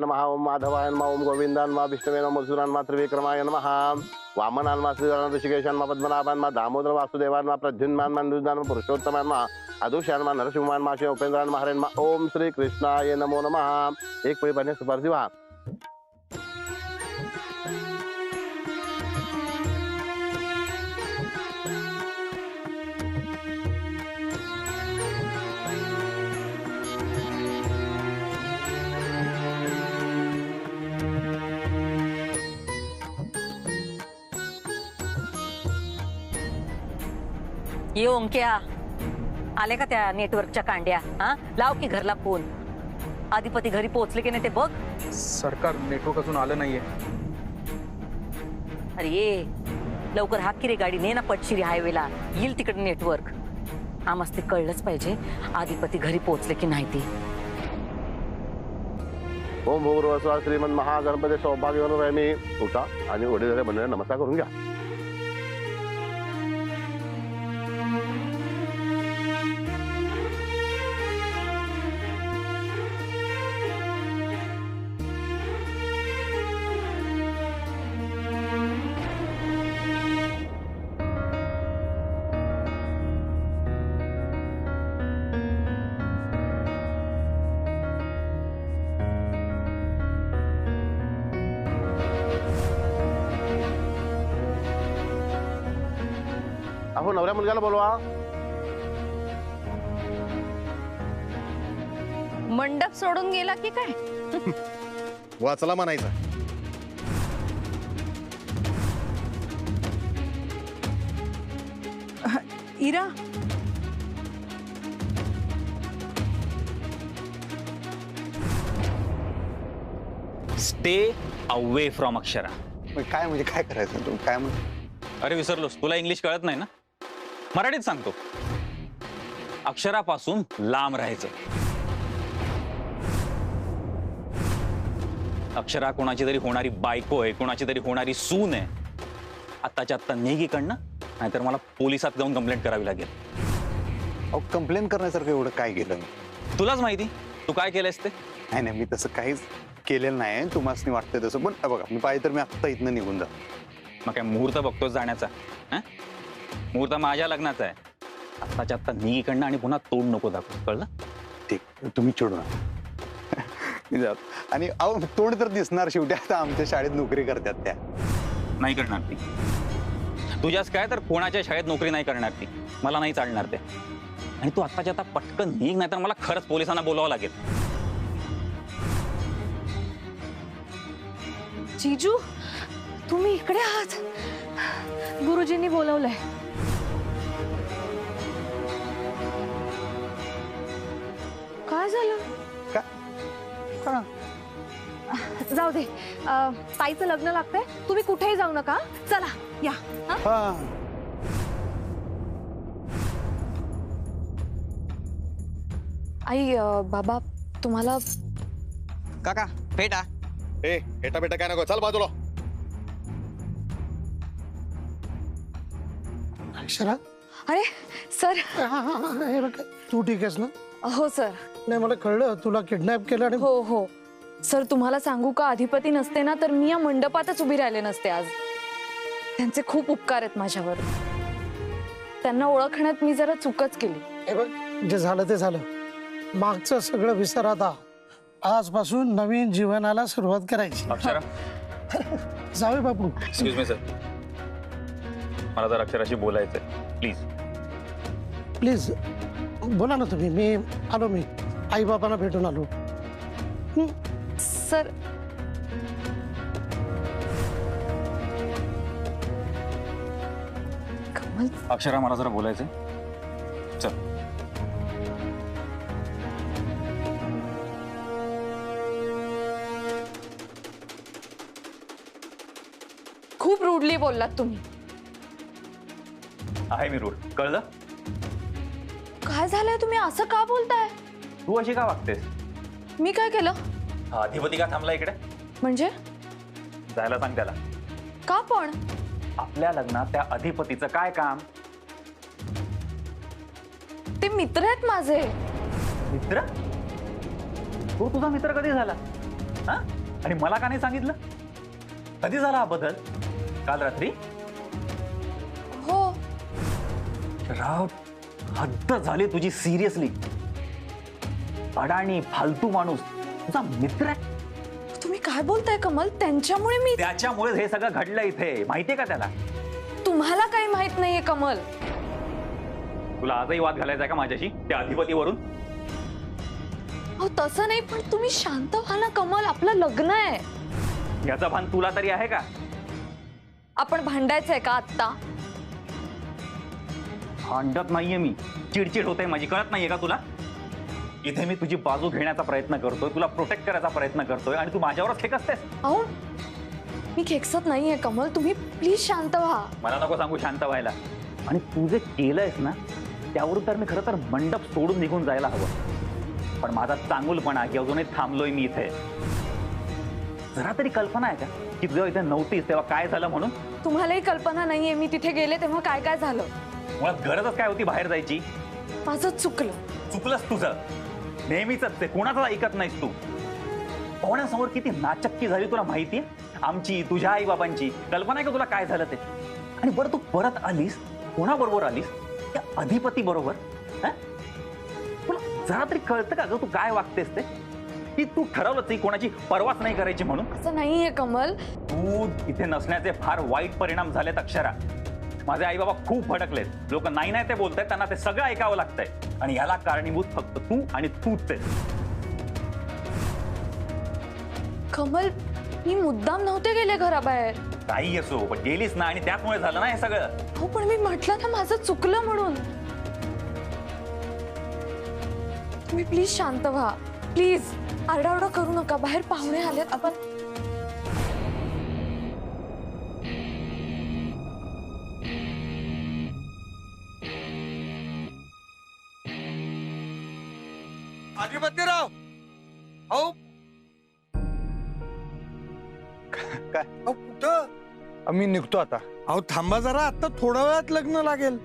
नमः ओम माधवाय नमः ओम गोविंदाय नमः विष्णवे नमः मधुसूदनाय त्रिविक्रमाय नमः वामनाय नमः श्रीधराय ऋषिकेशाय नमः पद्मनाभाय नमः दामोदर वासुदेवाय नमः प्रद्युम्नाय नमः निरुद्धाय नमः पुरुषोत्तमाय नमः अदुषाय नमः नरसिंहाय नमः शिव उपेंद्राय नमः हरे नमः ओम श्री कृष्णाय नमो नमः। एक पळी पाणी सुपारी देवा। ये ओंक्या आले का त्या नेटवर्कच्या कांड्या? हा लाव की घरला फोन। अधिपती घरी पोहोचले की नाही ते बघ। सरकार नेटवर्क अजून आलं नाहीये। अरे ये लवकर हाक की रे गाडी, ने ना पटशिरी हायवेला, येईल तिकडे नेटवर्क। आम्हाला ते कळलंच पाहिजे अधिपती घरी पोहोचले की नाही ते। ओम भूर्भुवः श्रीमन महागणपती सौभाग्यवती उठा आणि वडीलधाऱ्या मंडळींना नमस्कार करून घ्या। अहो नवऱ्या मुलग्याला बोलवा। मंडप सोडून गेला की काय? वाचला म्हणायचा। इरा स्टे अवे फ्रॉम अक्षरा। काय म्हणजे काय करायचं तू काय म्हण? अरे विसरलोस, तुला इंग्लिश कळत नाही ना? मराठीत सांगतो, अक्षरापासून लांब राहायचं। अक्षरा कोणाची तरी होणारी बायको आहे, कोणाची तरी होणारी सून आहे। आत्ताच्या आत्ता निघ इकडनं, नाहीतर मला पोलिसात जाऊन कंप्लेंट करावी लागेल। अहो कंप्लेन करण्यासारखं एवढं काय केलं मी? तुलाच माहिती तू काय केलंयस ते। नाही नाही मी तसं काहीच केलेलं नाही, तुम्हाला वाटतंय तसं, पण बघा मी पाहिजे तर मी आत्ता इथनं निघून जा। मग काय मुहूर्त बघतोस जाण्याचा? मुहूर्त माझ्या लग्नाचा आहे। आत्ताच्या आत्ता निघ इकडनं आणि पुन्हा तोंड नको दाखव, कळलं? ठीक तुम्ही चिडू नका। मी जातो। आणि अहो तोंड तर दिसणार, शेवटी आता आमच्या शाळेत नोकरी करतात त्या। नाही करणार ती। तुझ्याच काय तर कोणाच्या शाळेत नोकरी नाही करणार ती, मला नाही चालणार ते। आणि तू आत्ताच्या आता पटकन निघ, नाहीतर मला खरंच पोलिसांना बोलावं लागेल। जीजू तुम्ही इकडे आहात? गुरुजींनी बोलवलंय। काय झालं? काय? जाऊ दे, ताईचं लग्न लागतंय, तुम्ही कुठेही जाऊ नका। चला या। हा आई बाबा तुम्हाला काका फेटा। ए एटा बेटा काय नको, चल बाजूला। अक्षरा अरे सर। हे बघ तू ठीक आहेस ना? हो सर। नाही मला कळलं तुला किडनॅप केलं आणि हो हो सर, तुम्हाला सांगू का, अधिपती नसते ना तर मी या मंडपातच उभी राहिले नसते आज। त्यांचे खूप उपकार आहेत माझ्यावर, त्यांना ओळखण्यात मी जरा चूकच केली। हे बघ जे झालं ते झालं, मागचं सगळं विसर आता। आजपासून नवीन जीवनाला सुरुवात करायची। अक्षरा जावे बापू। एक्सक्यूज मी सर, मला जर अक्षराशी बोलायचंय, प्लीज। प्लीज बोला ना तुम्ही। मी आलो, मी आई बाबांना भेटून आलो। सर कमल, अक्षरा मला जरा बोलायचंय, चल। खूप रूडली बोललात तुम्ही। आहे मी रूढ, कळलं? काय झालंय, तुम्ही असं का बोलताय? तू अशी का वागतेस? मी काय केलं? हा अधिपती का थांबला इकडे? म्हणजे जायला सांग त्याला। का पण? आपल्या लग्नात त्या अधिपतीचं काय काम? ते मित्र आहेत माझे। मित्र? तो तुझा मित्र कधी झाला? हा? आणि मला का नाही सांगितलं? कधी झाला हा बदल? काल रात्री? हो. राव, हद्द झाली तुझी. सिरियसली, अडाणी फालतू माणूस तुझा मित्र आहे. तुम्ही काय बोलताय कमल? त्यांच्यामुळे मी त्याच्यामुळे हे सगळं घडलं इथे. माहितीये का त्याला? तुम्हाला काही माहित नाहीये कमल. तुला आजही वाद घालायचा का माझ्याशी त्या अधिपतीवरून? हो तसं नाही, पण तुम्ही शांत व्हा ना कमल. आपलं लग्न आहे. याचा भान तुला तरी आहे का? आपण भांडायचंय का आत्ता? भांडत नाहीये मी, चिडचिड होते माझी. कळत नाहीये का तुला? इथे मी तुझी बाजू घेण्याचा प्रयत्न करतोय, तुला प्रोटेक्ट करायचा प्रयत्न करतोय आणि तू माझ्यावरच खेकसतेस. अहो मी खेकसत नाहीये कमल. तुम्ही प्लीज शांत व्हा. मला नको सांगू शांत व्हायला. आणि तू जे केलंयस ना त्यावरून तर मी खरं तर मंडप सोडून निघून जायला हवं. पण माझा चांगुलपणा की अजूनही थांबलोय मी इथे. जरा तरी कल्पना आहे का की जेव्हा इथे नव्हतीस तेव्हा काय झालं म्हणून? तुम्हालाही कल्पना नाहीये मी तिथे गेले तेव्हा काय काय झालं. मुळात गरजच काय होती बाहेर जायची? माझं चुकलं. चुकलंस तुझं. नेहमीच ते कोणाचं ऐकत नाहीस तू. पाहुण्यासमोर किती नाचक्की झाली तुला माहितीये? आमची, तुझ्या आई बाबांची. कल्पना आहे का तुला काय झालं ते? आणि बरं तू परत आलीस, कोणाबरोबर आलीस? त्या अधिपती बरोबर. तुला जरा तरी कळतं का ग तू काय वागतेस ते? की तू ठरवलंच की कोणाची परवाच नाही करायची म्हणून? असं नाहीये कमल. तू इथे नसण्याचे फार वाईट परिणाम झालेत अक्षरा. माझे आई बाबा खूप भडकलेत. लोक नाही नाही ते बोलतायत, त्यांना ते सगळं ऐकावं लागतंय. आणि याला कारणीभूत फक्त तू आणि तूच आहेस. कमल मी मुद्दाम नव्हते गेले घराबाहेर. काही असो, पण गेलीस ना आणि त्यामुळे झालं ना हे सगळं. हो पण मी म्हटलं ना माझं चुकलं म्हणून. तुम्ही प्लीज शांत व्हा. प्लीज आरडाओरडा करू नका. बाहेर पाहुणे आलेत. आपण अधिपतीराव अहो काय? अहो कुठं? मी निघतो आता. अहो थांबा जरा. आता थोड्या वेळात लग्न लागेल.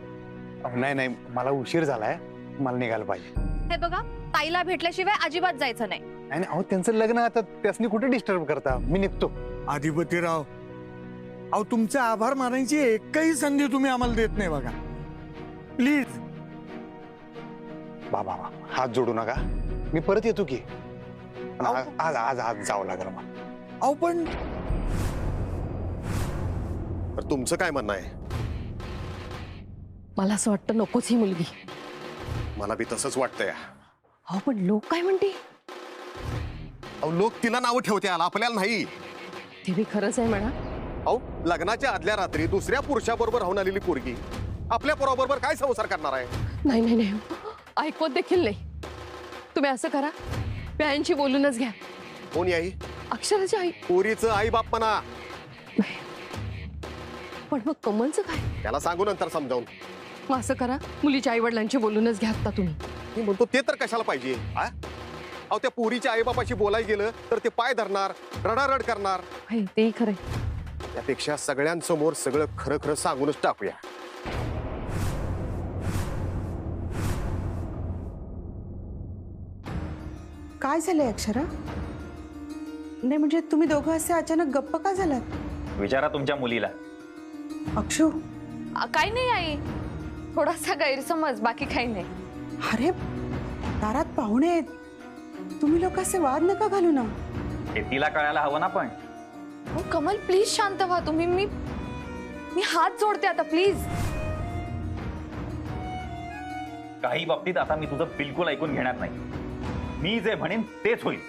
नाही नाही, मला उशीर झालाय. मला निघायला पाहिजे. हे बघा, ताईला भेटल्याशिवाय अजिबात जायचं नाही. नाही नाही, अहो त्यांचं लग्न आता त्यासनी कुठे डिस्टर्ब करता. मी निघतो. अधिपतीराव अहो तुमचे आभार मानायची एकही संधी तुम्ही आम्हाला देत नाही बघा. प्लीज. बाबा हात जोडू नका. मी परत येतो की. पण आज आज आज जावं लागेल मला. अहो पण तुमचं काय म्हणणं आहे? मला असं वाटतं नकोच ही मुलगी. मला बी तसंच वाटतंय. हो पण लोक काय म्हणते? अहो लोक तिला नावं ठेवते, आपल्याला नाही. ते बी खरंच आहे म्हणा. अहो लग्नाच्या आदल्या रात्री दुसऱ्या पुरुषाबरोबर राहून आलेली पोरगी आपल्या पोराबरोबर काय संसार करणार आहे? नाही नाही नाही, ऐकवत देखील नाही. तुम्ही असं करा, प्यायांशी बोलूनच घ्या. कोण आई? अक्षराची आई. पोरीचं आई बापपणा. पण मग कमलचं काय? त्याला सांगू नंतर समजावून. मग असं करा, मुलीच्या आई वडिलांशी बोलूनच घ्या आता तुम्ही. मी म्हणतो ते तर कशाला पाहिजे? अहो त्या पोरीच्या आई बापाशी बोलायला गेलं तर ते पाय धरणार, रडारड करणार. तेही खरंय. त्यापेक्षा सगळ्यांसमोर सगळं खरं खरं सांगूनच टाकूया. काय झालंय अक्षरा? नाही म्हणजे तुम्ही दोघं असे अचानक गप्प का झालात? विचारा तुमच्या मुलीला. अक्षू काही नाही आई. थोडासा गैरसमज, बाकी काही नाही. अरे दारात पाहुणे आहेत. तुम्ही लोक असे वाद नका घालू ना. हे तिला कळायला हवं ना. पण हो कमल प्लीज शांत व्हा तुम्ही. मी हात जोडते आता प्लीज. काही बाबतीत आता मी तुझं बिलकुल ऐकून घेणार नाही. मी जे म्हणेन तेच होईल.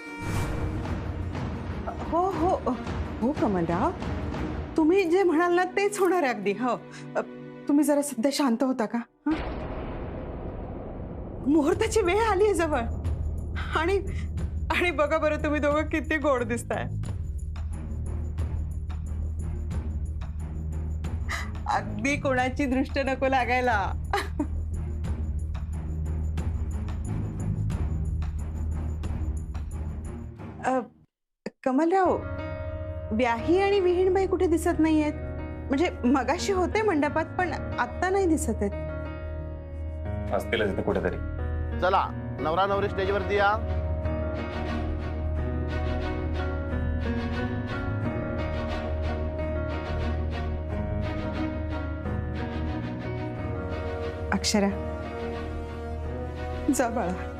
हो हो हो कमलराव, तुम्ही जे म्हणाल ना तेच होणार आहे अगदी. हो तुम्ही जरा सध्या शांत होता का? मुहूर्ताची वेळ आली आहे जवळ. आणि आणि बघा बरं तुम्ही दोघं किती गोड दिसताय. अगदी कोणाची दृष्ट नको लागायला. कमलराव, व्याही आणि विहीणबाई कुठे दिसत नाहीयेत? म्हणजे मगाशी होते मंडपात पण आता नाही दिसत आहेत. असतीलच इथे कुठेतरी. चला नवरा नवरी स्टेजवरती या. अक्षरा, जा बाळा.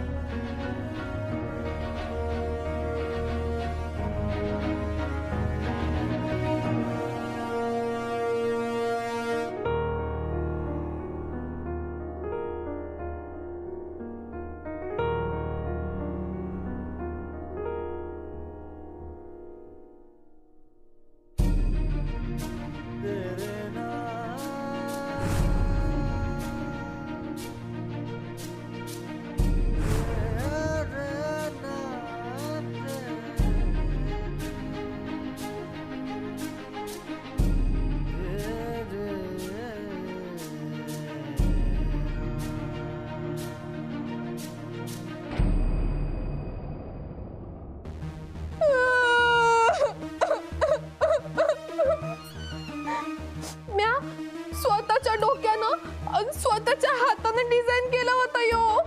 स्वतःच्या डोक्यानं आणि स्वतःच्या हातानं डिझाईन केला होता यो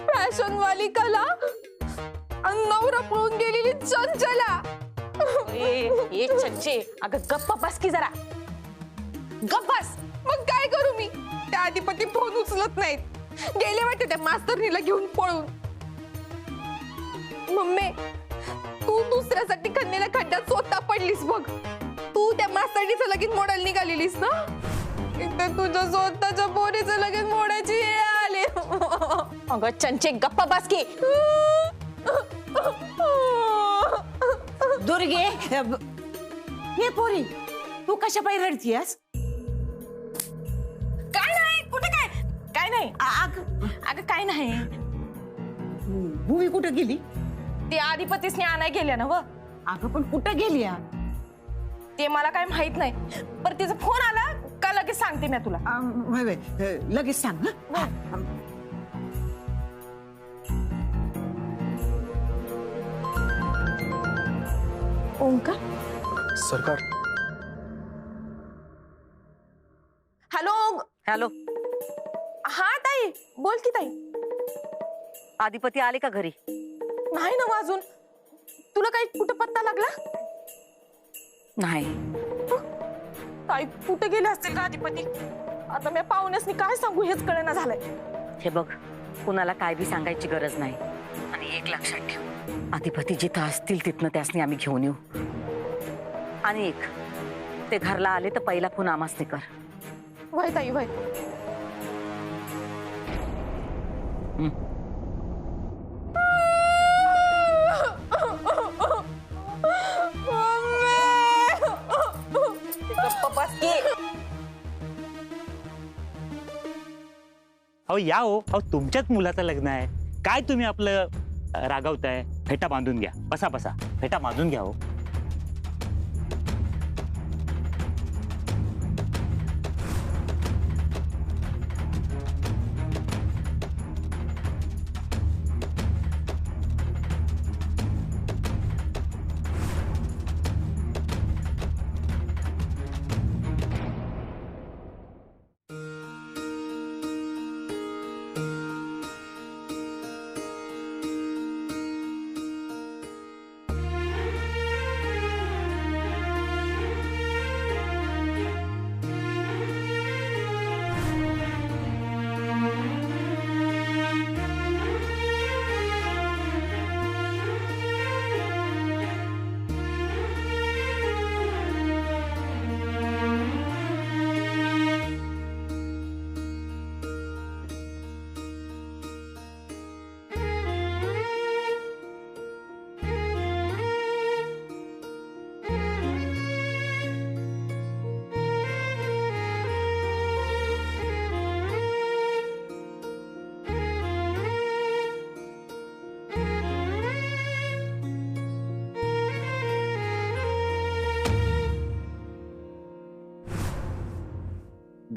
फॅशन वाली कला आणि नवरा पळून गेलेली चंचला. ए चंचे, अगं गप्प बस की जरा, गप्प बस. मग काय करू मी? त्या अधिपती फोन उचलत नाहीत, गेले वाटते त्या मास्तरनीला घेऊन पळून. मम्मी, तू दुसऱ्यासाठी कन्येला खड्ड्यात स्वतः पडलीस बघ. तू त्या मास्तरनीचं लगीन मोडायला निघालेलीस ना, इथे तुझ्या स्वतःच्या पोरीचं लगीन मोडायची वेळ आली. अगं चंचे, गप्प बस की. दुर्गे, हे पोरी, तू कशा पायी रडतीयस? काय नाही, कुठे काय नाही. अगं काय नाही. भूमी कुठं गेली? ती आधिपतीसने आणाय गेल्या ना व. अगं पण कुठं गेली? ते मला काय माहित नाही, पण तिचा फोन आला का लगेच सांगते मी तुला. लगेच सांग. ओंकार, सरकार, हॅलो. हॅलो, हा ताई, बोल की ताई. आधिपती आले का घरी? नाही ना अजून. तुला काही कुठं पत्ता लागला? नाही. ताई, कुठे गेले असतील का अधिपती? आता मी पाहुण्यासनी काय सांगू हेच कळेना झालंय. हे बघ, कुणाला काय बी सांगायची गरज नाही. आणि एक लक्षात ठेव, अधिपती जिथं असतील तिथनं त्यासनी आम्ही घेऊन येऊ. आणि एक, ते घरला आले तर पहिला फोन आमासनी कर. वय ताई, वय. अहो या हो, अहो तुमच्याच मुलाचं लग्न आहे, काय तुम्ही आपलं रागावताय? फेटा बांधून घ्या, बसा बसा, फेटा बांधून घ्या हो.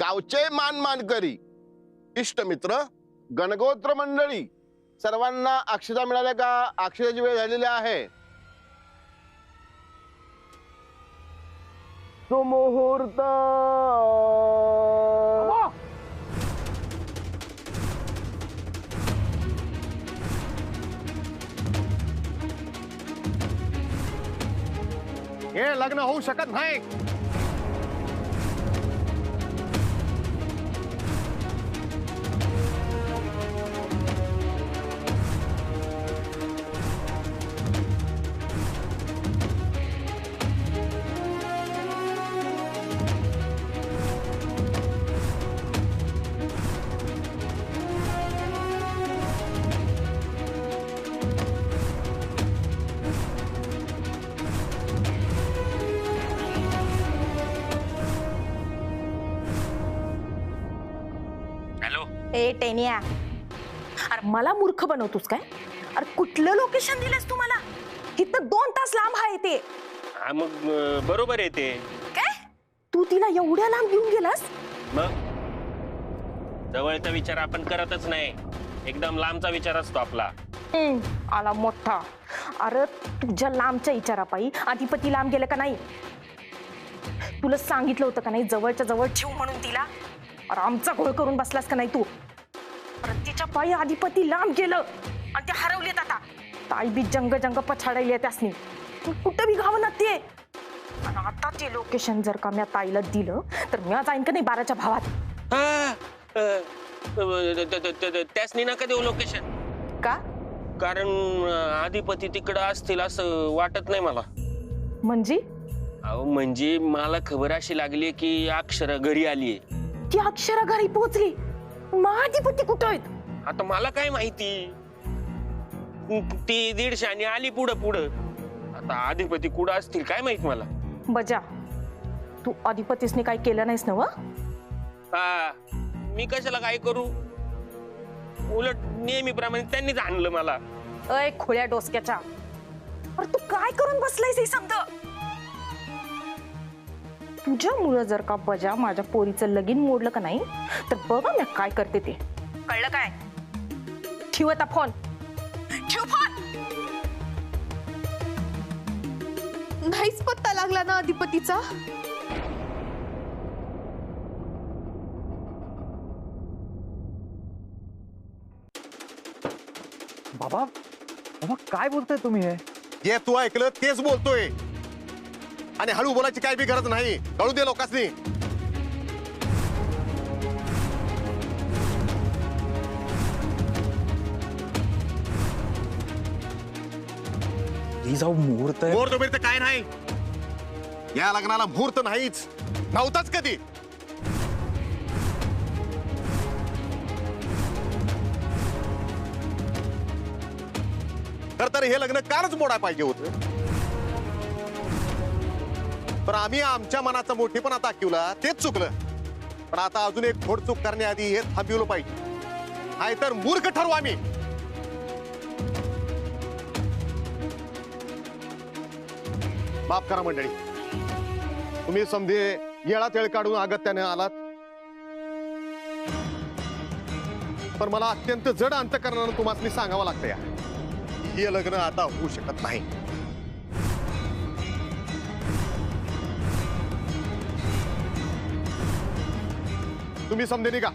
गावचे मानकरी, इष्टमित्र, गणगोत्र मंडळी सर्वांना अक्षता मिळाल्या का? अक्षताची वेळ झालेली आहे. सुमुहूर्त. हे लग्न होऊ शकत नाही. ए टेनिया, अरे मला मूर्ख बनवतोस काय? अरे कुठलं लोकेशन दिलंस तू मला? इथं 2 तास लांब आहे ते. मग बरोबर आहे ते. काय तू तिला एवढ्या लांब घेऊन गेलास? मग जवळचा विचार आपण करतच नाही, एकदम लांबचा विचार असतो आपला. आला मोठा. अरे तुझ्या लांबच्या विचारापायी अधिपती लांब गेलं का नाही? तुला सांगितलं होतं का नाही जवळच्या जवळ ठेव म्हणून तिला? अरे आमचा घोळ करून बसलास का नाही तू? अरे तिच्या पायी अधिपती लांब गेलं आणि ते हरवलेत आता. ताई बी जंग जंग पछाडायली त्यासनी, कुठं बी गाव ना ते. आणि आता ते लोकेशन जर का मी ताईला दिलं तर मी जाईन का नाही 12च्या भावात. त्यासनी नका देऊ लोकेशन. का? कारण अधिपती तिकडं असतील असं वाटत नाही मला. म्हणजे? अहो म्हणजे मला खबर अशी लागली की अक्षरा घरी आलीये. ती अक्षरा घरी पोहोचली, मग अधिपती कुठं आहेत? आता मला काय माहिती, ती 150 आली पुढं पुढं. आता अधिपती कुठं असतील काय माहित मला. बजा, तू अधिपतीसने काय केलं नाहीस ना? व मी कशाला काय करू, उलट नेहमीप्रमाणे त्यांनीच आणलं मला. अय खोळ्या डोसक्याच्या, अरे तू काय करून बसलायस हे समज? तुझ्यामुळं जर का बजा माझ्या पोरीचं लगीन मोडलं का नाही तर बघा मी काय करते ते. कळलं काय? ठेव आता फोन, ठेव फोन. नाहीच पत्ता लागला ना अधिपतीचा. बाबा बाबा काय बोलताय तुम्ही? हे जे तू ऐकलं तेच बोलतोय, आणि हळू बोलायची काय बी गरज नाही. कळू दे लोकांनी. जाऊ मुहूर्त मुहूर्त काय नाही, या लग्नाला मुहूर्त नाहीच, नव्हताच कधी. तर हे लग्न कालच मोडायला पाहिजे होतं, पण आम्ही आमच्या मनाचा मोठेपणा दाखवला, तेच चुकलं. पण आता अजून एक घोडचूक करण्याआधी हे थांबवलं पाहिजे, नाहीतर मूर्ख ठरवू आम्ही. माफ करा मंडळी, तुम्ही समजे येळात येळ काढून अगत्याने आलात, पण मला अत्यंत जड अंतकरणानं तुम्हाला सांगावं लागतं या, हे लग्न आता होऊ शकत नाही. तुम्ही समजे निघा,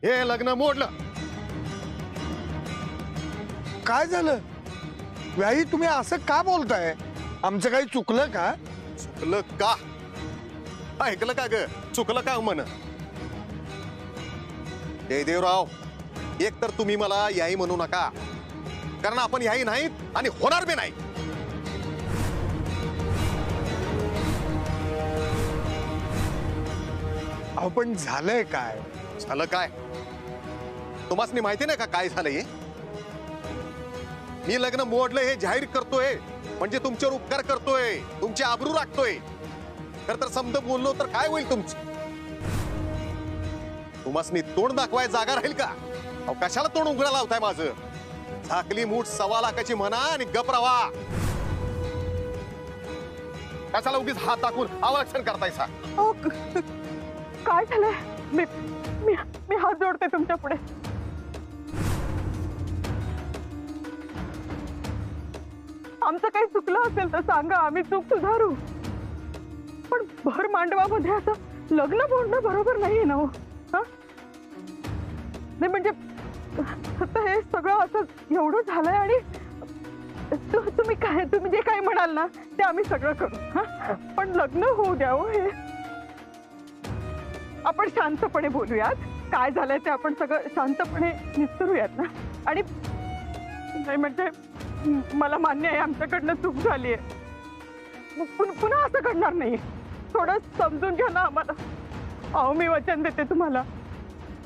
हे लग्न मोडलं. काय झालं व्याही, तुम्ही असं का बोलताय? आमचं काही चुकलं का? चुकलं का? ऐकलं का ग? चुकलं का म्हण? जयदेवराव, एक तर तुम्ही मला याही म्हणू नका, कारण आपण याही नाहीत आणि होणार बी नाही. आपण झालंय काय? झालं काय? तुम्हाला माहिती नाही का काय झालंय? मी लग्न मोडलं हे जाहीर करतोय, म्हणजे तुमच्यावर उपकार करतोय, तुमची आबरू राखतोय. तर समज बोललो तर काय होईल तुमचं? तुम्हाला तोंड दाखवाय जागा राहील का? कशाला तोंड उघडा लावताय माझं? झाकली मूठ 1.25 लाखाची म्हणा आणि गप राहा. कशाला उगीच हात टाकून अवलक्षण करतायसा? काय झालंय? मी मी मी हात जोडते तुमच्या पुढे. आमचं काही चुकलं असेल तर सांगा, आम्ही चूक सुधारू. पण भर मांडवामध्ये असं लग्न मोडणं बरोबर नाहीये ना हो. नाही म्हणजे हे सगळं असं एवढं झालंय, आणि तुम्ही जे काय म्हणाल ना ते आम्ही सगळं करू. पण लग्न होऊ द्या हो. हे आपण शांतपणे बोलूयात, काय झालंय ते आपण सगळं शांतपणे निस्तरूयात ना. आणि नाही म्हणजे मला मान्य आहे आमच्याकडनं चूक झाली आहे, पुन्हा असं घडणार नाही. थोडं समजून घ्या ना आम्हाला. अहो मी वचन देते तुम्हाला,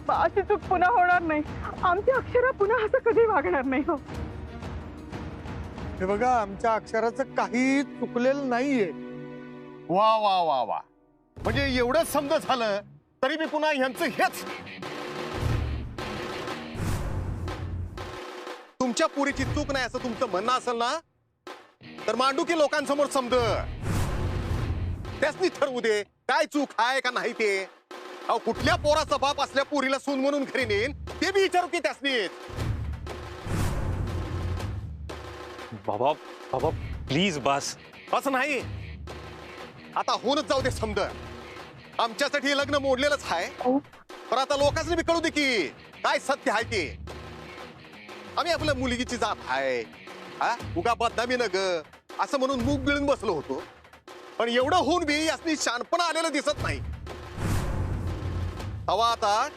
अशी चूक पुन्हा होणार नाही. आमच्या अक्षरा पुन्हा असं कधी वागणार नाही हो. हे बघा, आमच्या अक्षराचं काही चुकलेलं नाहीये. वा वा वा वा, म्हणजे एवढं समज झालं तरी मी पुन्हा ह्यांचं हेच. तुमच्या पुरीची चूक नाही असं तुमचं म्हणणं असेल ना, तर मांडू की लोकांसमोर समज, त्यासनी ठरवू दे काय चूक आहे का नाही ते. अहो कुठल्या पोराचा बाप असल्या पुरीला सून म्हणून घरी नेईन ते बी विचारू की त्यासनी. बाबा बाबा प्लीज बस. असं नाही, आता होऊनच जाऊ दे समज. आमच्यासाठी हे लग्न मोडलेलंच आहे, पण आता लोकांनी बी कळू दे की काय सत्य आहे ते. आम्ही आपल्या मुलगीची जात आहे, हा उगा बदनामी न ग असं म्हणून मूग गिळून बसलो होतो, पण एवढं होऊन बी यासनी शानपणा आलेलं दिसत नाही. हवा आता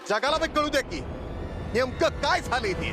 जगाला बी कळू द्या की नेमकं काय झालंय ते.